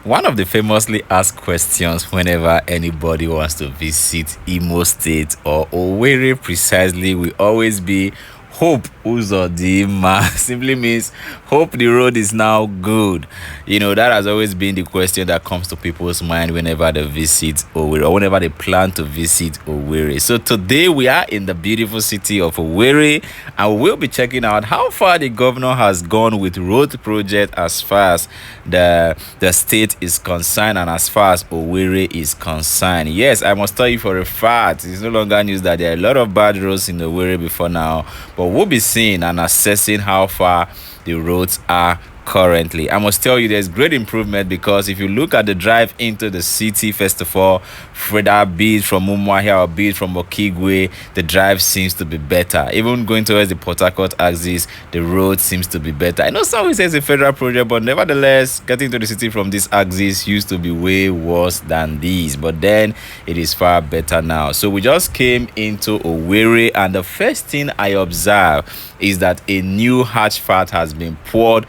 One of the famously asked questions whenever anybody wants to visit Imo State or Owerri precisely will always be hope Uzodinma. Simply means hope the road is now good. That has always been the question that comes to people's mind whenever they visit Owerri or whenever they plan to visit Owerri. So today we are in the beautiful city of Owerri and we'll be checking out how far the governor has gone with road project as far as the state is concerned and as far as Owerri is concerned. Yes, I must tell you for a fact, it's no longer news that there are a lot of bad roads in Owerri before now, but we'll be seeing and assessing how far the roads are currently. I must tell you there's great improvement because if you look at the drive into the city, first of all, whether be it from Umuahia or be it from Okigwe, the drive seems to be better. Even going towards the Port Harcourt axis, the road seems to be better. I know some will say it's a federal project, but nevertheless, getting to the city from this axis used to be way worse than these, but then it is far better now. So we just came into Owerri and the first thing I observed is that a new asphalt has been poured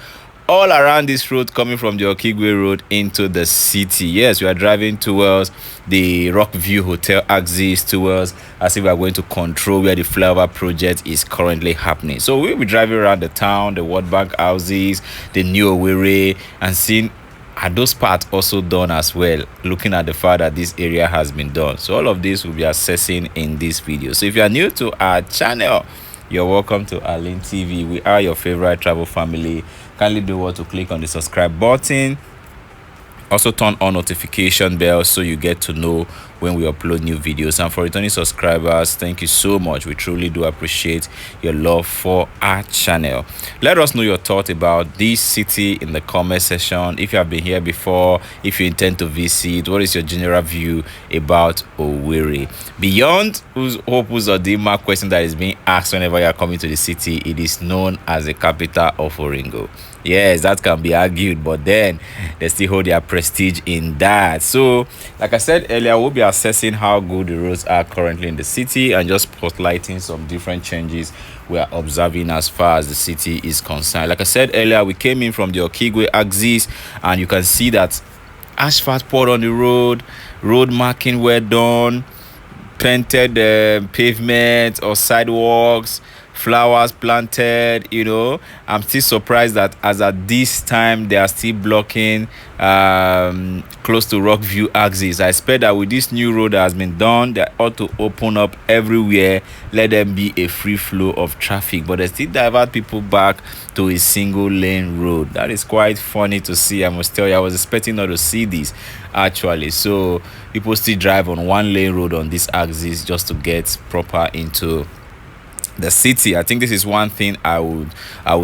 all around this road coming from the Okigwe road into the city. Yes, we are driving towards the Rockview Hotel axis, towards as if we are going to control where the flyover project is currently happening. So we'll be driving around the town, the World Bank houses, the new Owerri, and seeing are those parts also done as well, looking at the fact that this area has been done. So all of this will be assessing in this video. So if you are new to our channel, you're welcome to Arlene TV. We are your favorite travel family. Kindly do what to click on the subscribe button. Also turn on notification bell so you get to know when we upload new videos. And for returning subscribers, thank you so much. We truly do appreciate your love for our channel. Let us know your thought about this city in the comment section. If you have been here before, if you intend to visit, what is your general view about Owerri? Beyond Hope Uzodinma question that is being asked whenever you are coming to the city, it is known as the capital of Oringo. Yes, that can be argued, but then they still hold their prestige in that. So like I said earlier, we'll be assessing how good the roads are currently in the city and just spotlighting some different changes we are observing as far as the city is concerned. Like I said earlier, we came in from the Okigwe axis and you can see that asphalt poured on the road marking were done, painted pavement or sidewalks, flowers planted. I'm still surprised that as at this time they are still blocking close to Rockview axis. I expect that with this new road that has been done, they ought to open up everywhere, let them be a free flow of traffic, but they still divert people back to a single lane road. That is quite funny to see. I must tell you, I was expecting not to see this actually. So people still drive on one lane road on this axis just to get proper into the city. I think this is one thing I would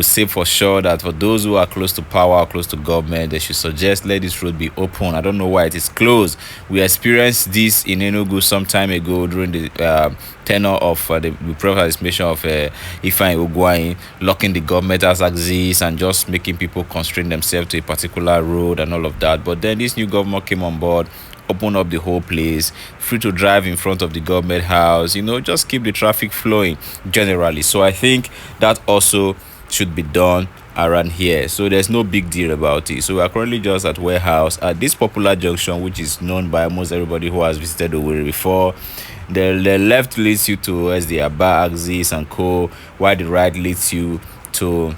say for sure, that for those who are close to power or close to government, they should suggest let this road be open. I don't know why it is closed. We experienced this in Enugu some time ago during the tenure of the previous administration of Ifeanyi Ugwuanyi, locking the government as axis and just making people constrain themselves to a particular road and all of that. But then this new government came on board, open up the whole place, free to drive in front of the government house, just keep the traffic flowing generally. So I think that also should be done around here. So there's no big deal about it. So we are currently just at warehouse at this popular junction, which is known by almost everybody who has visited Owerri before. The left leads you towards the Aba axis and co, while the right leads you to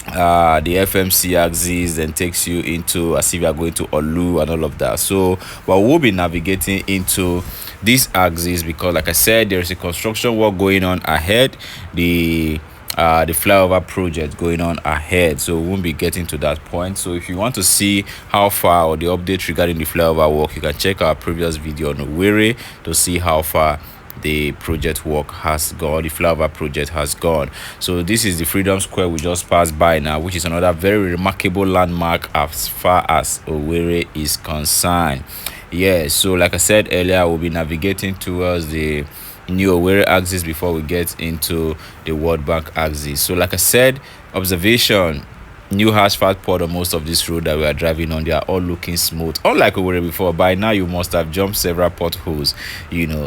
the FMC axis, then takes you into as if you are going to Olu and all of that. So but we'll be navigating into this axis because like I said, there is a construction work going on ahead, the flyover project going on ahead, so we won't be getting to that point. So if you want to see how far or the update regarding the flyover work, you can check our previous video on Owerri to see how far the project work has gone, the flyover project has gone. So this is the Freedom Square we just passed by now, which is another very remarkable landmark as far as Owerri is concerned. Yeah, so like I said earlier, we'll be navigating towards the new Owerri axis before we get into the World Bank axis. So like I said, observation new asphalt poured on most of this road that we are driving on. They are all looking smooth, unlike we were before. By now you must have jumped several potholes,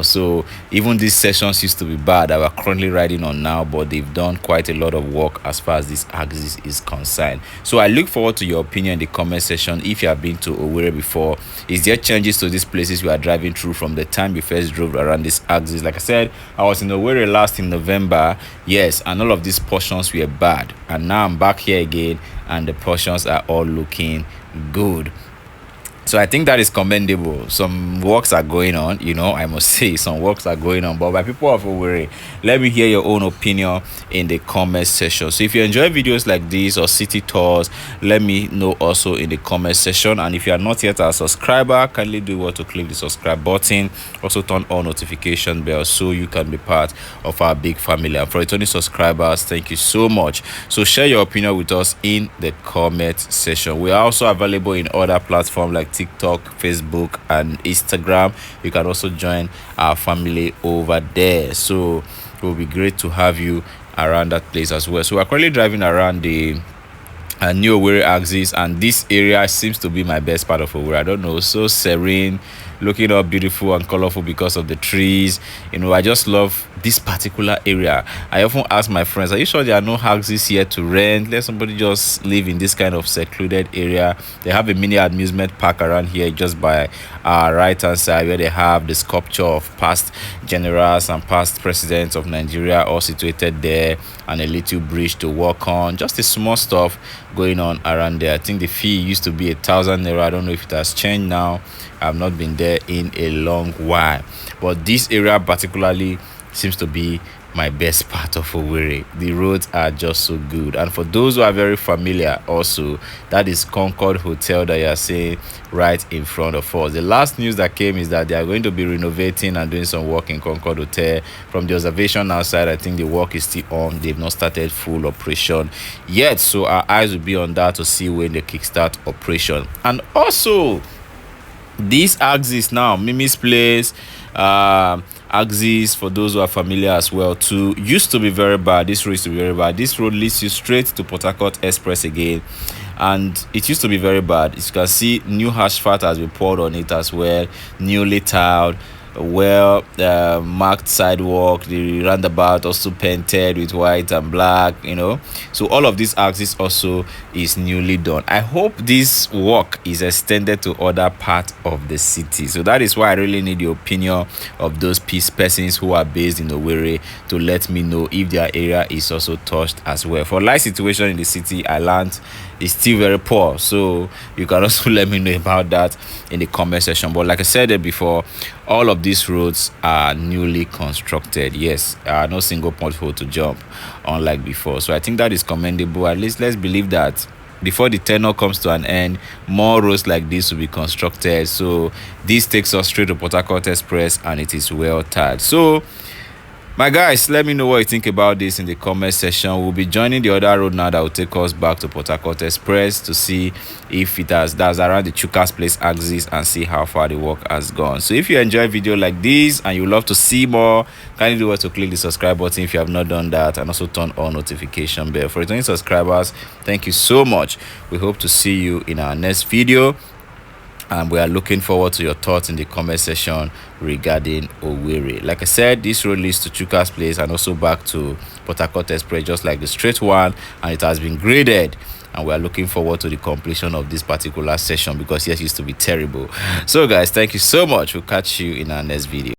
so even these sections used to be bad that we're currently riding on now, but they've done quite a lot of work as far as this axis is concerned. So I look forward to your opinion in the comment section. If you have been to Owerri before, is there changes to these places we are driving through from the time we first drove around this axis? Like I said, I was in Owerri last in November, yes, and all of these portions were bad, and now I'm back here again and the portions are all looking good. So I think that is commendable. Some works are going on, I must say some works are going on. But by people of Owerri, let me hear your own opinion in the comment section. So if you enjoy videos like this or city tours, let me know also in the comment section. And if you are not yet a subscriber, kindly do what to click the subscribe button. Also turn on notification bell so you can be part of our big family. And for returning subscribers, thank you so much. So share your opinion with us in the comment section. We are also available in other platforms like TikTok, Facebook, and Instagram. You can also join our family over there. So it will be great to have you around that place as well. So we're currently driving around the new Owerri axis, and this area seems to be my best part of Owerri. I don't know, so serene, looking all beautiful and colorful because of the trees. I just love this particular area. I often ask my friends, are you sure there are no houses here to rent? Let somebody just live in this kind of secluded area. They have a mini amusement park around here just by our right hand side, where they have the sculpture of past generals and past presidents of Nigeria all situated there, and a little bridge to walk on. Just the small stuff going on around there. I think the fee used to be 1,000 naira. I don't know if it has changed now. I've not been there in a long while, but this area particularly seems to be my best part of Owerri. The roads are just so good. And for those who are very familiar also, that is Concord Hotel that you are seeing right in front of us. The last news that came is that they are going to be renovating and doing some work in Concord Hotel. From the observation outside, I think the work is still on. They've not started full operation yet, so our eyes will be on that to see when they kickstart operation. And also this axis now, Mimi's Place, axis, for those who are familiar as well too, used to be very bad. This road used to be very bad. This road leads you straight to Port Harcourt Express again, and it used to be very bad. As you can see, new asphalt has been poured on it as well, newly tiled, well marked sidewalk, the roundabout also painted with white and black, so all of this axis also is newly done. I hope this work is extended to other parts of the city. So that is why I really need the opinion of those persons who are based in Owerri to let me know if their area is also touched as well. For life situation in the city, I learned is still very poor, so you can also let me know about that in the comment section. But like I said before, all of these roads are newly constructed. Yes, no single pothole to jump, unlike before. So I think that is commendable. At least let's believe that before the tenure comes to an end, more roads like this will be constructed. So this takes us straight to Port Harcourt Express, and it is well tied. So my guys, let me know what you think about this in the comment section. We'll be joining the other road now that will take us back to Port Harcourt Express to see if that's around the Chukas Place axis, and see how far the work has gone. So if you enjoy a video like this and you love to see more, kindly do what to click the subscribe button if you have not done that, and also turn on notification bell. For returning subscribers, thank you so much. We hope to see you in our next video, and we are looking forward to your thoughts in the comment section regarding Owerri. Like I said, this road leads to Chukas Place and also back to Port Harcourt Express, just like the straight one, and it has been graded, and we are looking forward to the completion of this particular session, because yes, it used to be terrible. So guys, thank you so much. We'll catch you in our next video.